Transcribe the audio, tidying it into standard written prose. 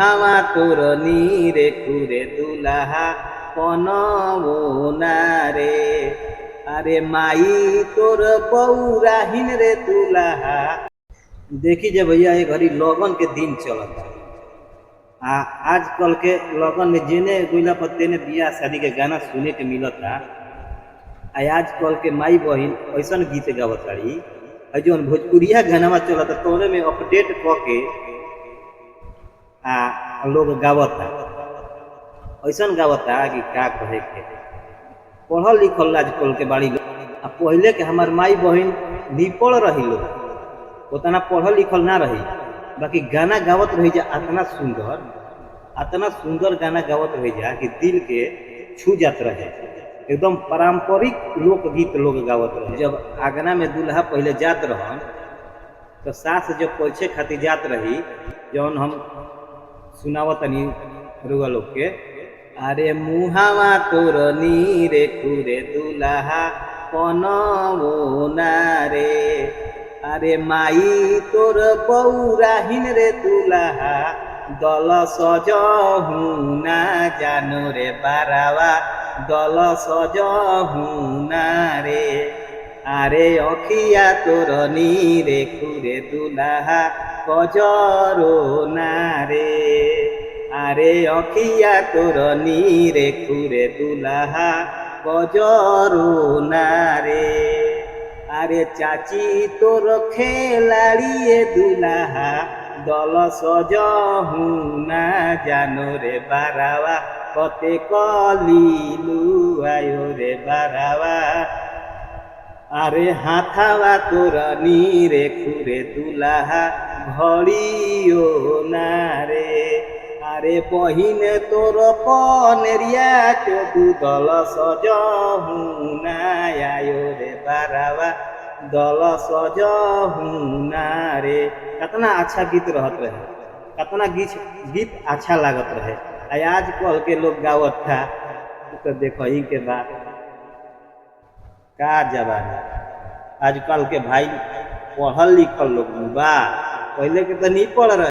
मुहावा तोर नीरे खुरे दुल्हा पनवो ना रे। अरे माई तोर बौराहिन रे दुल्हा। देखी जे भैया ये घड़ी लगन के दिन चलता। आजकल के लगन में जेने गोइला पर तेने बियाह शादी के गाना सुने के मिलता। आजकल के माई बहिन ऐसन गीत गावताड़ी जो भोजपुरिया गाना चलता तोरे में अपडेट क के लोग गावता। ऐसन गावता कि का कहे के। पढ़ल लिखल आजकल के बाड़ी लोग। पहले के हमार माई बहिन निपड़ रही लोग उतना पढ़ल लिखल ना रही, बाकी गाना गावत रही जा अतना सुंदर गाना गावत रही जा कि दिल के छू जात रहे। एकदम पारंपरिक लोकगीत लोग गावत रहे। जब आंगना में दूल्हा पहले जात रहन तो सास जब पहुंचे खातिर जात रही, जौन हम सुनावतनी रुआ लोग के। अरे मुहावा तोर नीरे खुरे दुल्हा पनवो ना रे। अरे माई तोर बौराहिन रे दुल्हा दल सजहू ना जानो रे बारावा दल सजहू ना रे। अरे अखिया तोर नीरे खुरे दुल्हा कजरो ना रे। अरे अखिया तोर नीरे खुरे दुल्हा कजरो ना रे। अरे चाची तोर खेलाड़िए दुल्हा दल सजहू ना जानो रे बारावा कते कलिलु आयो रे बारावा। अरे हाथावा तोर नीरे खुरे दुल्हा घड़ियो ना रे। अरे बहिन तोर पनेरिया चोदू दल सजहू ना आयो रे बारावा दल सजहू ना रे। कितना अच्छा गीत रहत रहे, कितना गीत अच्छा लागत रहे। आजकल के लोग गावत था तो देखो ही के बात का जवानी। आजकल के भाई पढ़ल लिखल लोग बा, पहले के तो नहीं पढ़ रहे।